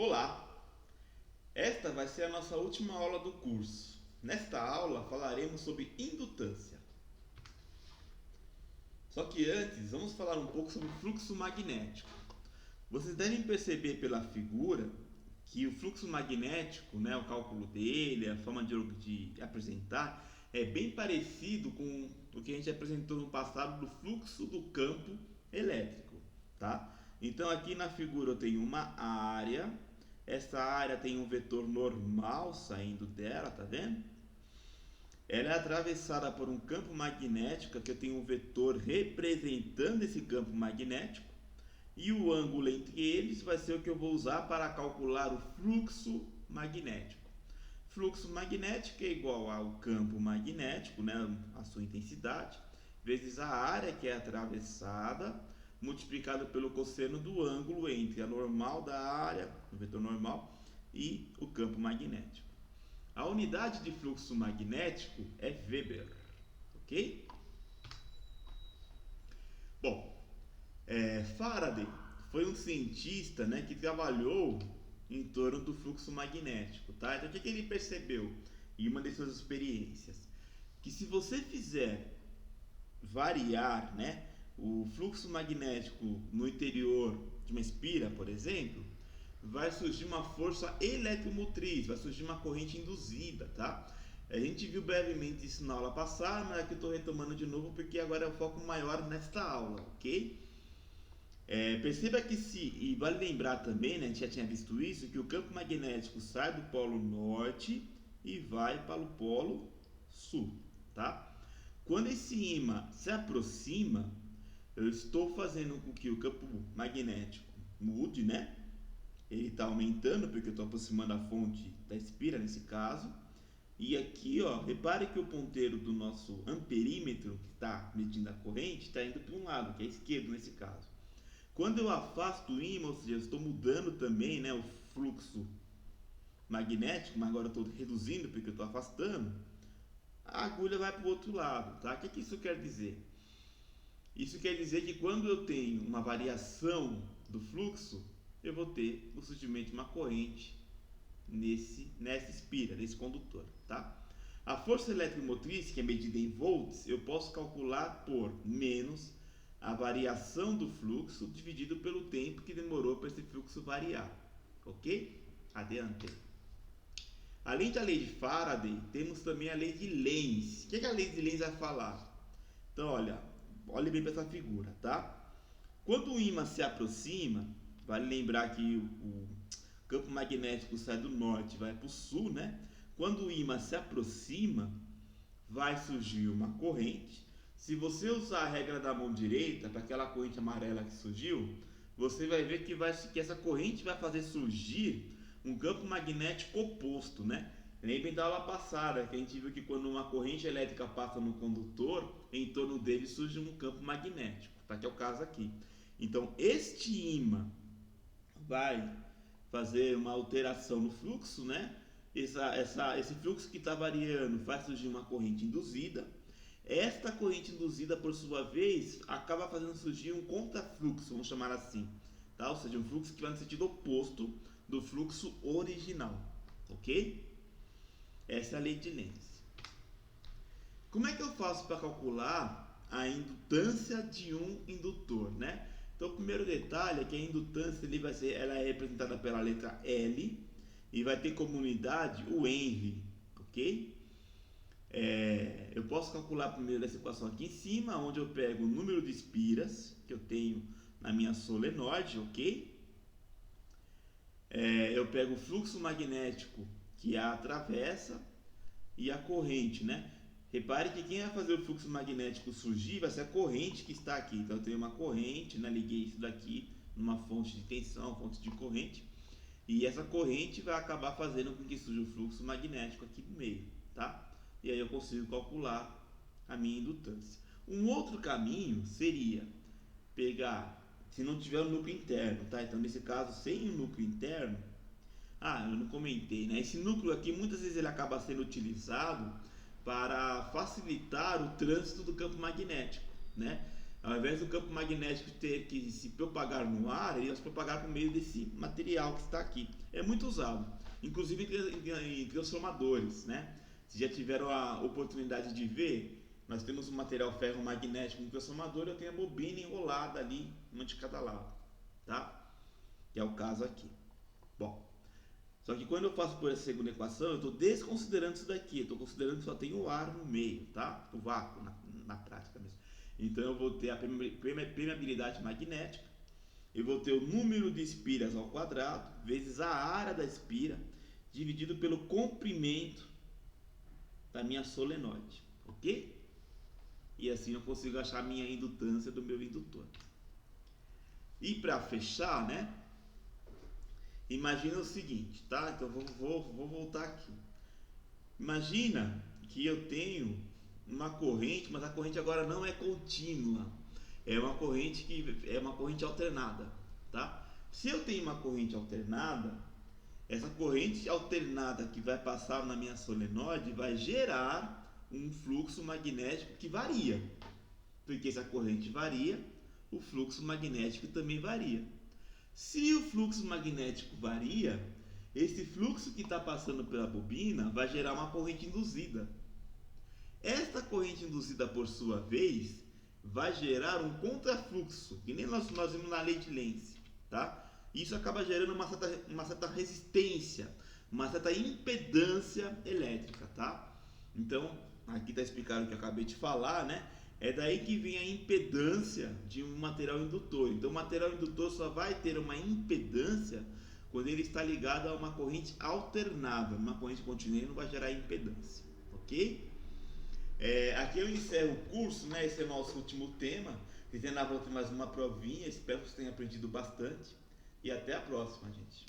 Olá! Esta vai ser a nossa última aula do curso. Nesta aula falaremos sobre indutância. Só que antes, vamos falar um pouco sobre o fluxo magnético. Vocês devem perceber pela figura que o fluxo magnético, o cálculo dele, a forma de apresentar, é bem parecido com o que a gente apresentou no passado do fluxo do campo elétrico, tá? Então aqui na figura eu tenho uma área, essa área tem um vetor normal saindo dela, tá vendo? Ela é atravessada por um campo magnético, que eu tenho um vetor representando esse campo magnético, e o ângulo entre eles vai ser o que eu vou usar para calcular o fluxo magnético. Fluxo magnético é igual ao campo magnético, a sua intensidade, vezes a área que é atravessada, multiplicado pelo cosseno do ângulo entre a normal da área, o vetor normal, e o campo magnético. A unidade de fluxo magnético é Weber, ok? Bom, Faraday foi um cientista, que trabalhou em torno do fluxo magnético, tá? Então, o que ele percebeu em uma de suas experiências? Que se você fizer variar, o fluxo magnético no interior de uma espira, por exemplo, vai surgir uma força eletromotriz, vai surgir uma corrente induzida, tá? A gente viu brevemente isso na aula passada, mas aqui eu estou retomando de novo porque agora é o foco maior nesta aula, ok? Perceba que e vale lembrar também, a gente já tinha visto isso, que o campo magnético sai do polo norte e vai para o polo sul, tá? Quando esse ímã se aproxima, eu estou fazendo com que o campo magnético mude, Ele está aumentando porque eu estou aproximando a fonte da espira nesse caso. E aqui, repare que o ponteiro do nosso amperímetro, que está medindo a corrente, está indo para um lado, que é esquerdo nesse caso. Quando eu afasto o ímã, ou seja, eu estou mudando também, o fluxo magnético, mas agora eu estou reduzindo porque eu estou afastando, a agulha vai para o outro lado, tá? O que isso quer dizer? Isso quer dizer que quando eu tenho uma variação do fluxo, eu vou ter o surgimento de uma corrente nessa espira, nesse condutor, tá? A força eletromotriz, que é medida em volts, eu posso calcular por menos a variação do fluxo dividido pelo tempo que demorou para esse fluxo variar, ok? Adiante. Além da lei de Faraday, temos também a lei de Lenz. O que a lei de Lenz vai falar? Então, olhe bem para essa figura, tá? Quando o ímã se aproxima, vale lembrar que o campo magnético sai do norte e vai para o sul, Quando o ímã se aproxima, vai surgir uma corrente. Se você usar a regra da mão direita, para aquela corrente amarela que surgiu, você vai ver que essa corrente vai fazer surgir um campo magnético oposto, Lembrem da aula passada, que a gente viu que quando uma corrente elétrica passa no condutor, em torno dele surge um campo magnético, tá? Que é o caso aqui. Então, este ímã vai fazer uma alteração no fluxo, esse fluxo que está variando faz surgir uma corrente induzida. Esta corrente induzida, por sua vez, acaba fazendo surgir um contrafluxo, vamos chamar assim, tá? Ou seja, um fluxo que vai no sentido oposto do fluxo original, ok? Essa é a lei de Lenz. Como é que eu faço para calcular a indutância de um indutor, Então, o primeiro detalhe é que a indutância ela é representada pela letra L e vai ter como unidade o Henry, ok? Eu posso calcular primeiro essa equação aqui em cima, onde eu pego o número de espiras que eu tenho na minha solenoide, ok? Eu pego o fluxo magnético que a atravessa e a corrente, Repare que quem vai fazer o fluxo magnético surgir vai ser a corrente que está aqui. Então eu tenho uma corrente, liguei isso daqui numa fonte de tensão, fonte de corrente, e essa corrente vai acabar fazendo com que surja o fluxo magnético aqui no meio, tá? E aí eu consigo calcular a minha indutância. Um outro caminho seria pegar, se não tiver um núcleo interno, tá? Então nesse caso, sem o núcleo interno, eu não comentei, Esse núcleo aqui, muitas vezes ele acaba sendo utilizado para facilitar o trânsito do campo magnético, Ao invés do campo magnético ter que se propagar no ar, ele vai se propagar por meio desse material que está aqui. É muito usado, inclusive em transformadores, né? Se já tiveram a oportunidade de ver, nós temos um material ferromagnético no transformador, eu tenho a bobina enrolada ali, uma de cada lado, tá? Que é o caso aqui. Bom, só que quando eu faço por essa segunda equação, eu estou desconsiderando isso daqui, eu estou considerando que só tem o ar no meio, tá? O vácuo, na prática mesmo. Então eu vou ter a permeabilidade magnética, eu vou ter o número de espiras ao quadrado, vezes a área da espira, dividido pelo comprimento da minha solenoide, ok? E assim eu consigo achar a minha indutância do meu indutor. E para fechar, né? Imagina o seguinte, tá? Então vou voltar aqui. Imagina que eu tenho uma corrente, mas a corrente agora não é contínua. É uma corrente alternada, tá? Se eu tenho uma corrente alternada, essa corrente alternada que vai passar na minha solenoide vai gerar um fluxo magnético que varia. Porque se a corrente varia, o fluxo magnético também varia. Se o fluxo magnético varia, esse fluxo que está passando pela bobina vai gerar uma corrente induzida. Esta corrente induzida, por sua vez, vai gerar um contrafluxo, que nem nós vimos na lei de Lenz, tá? Isso acaba gerando uma certa resistência, uma certa impedância elétrica, tá? Então, aqui está explicado o que eu acabei de falar, né? É daí que vem a impedância de um material indutor. Então, o material indutor só vai ter uma impedância quando ele está ligado a uma corrente alternada. Uma corrente contínua ele não vai gerar impedância, ok? Aqui eu encerro o curso, né? Esse é o nosso último tema. Fiz na volta mais uma provinha. Espero que você tenha aprendido bastante. E até a próxima, gente.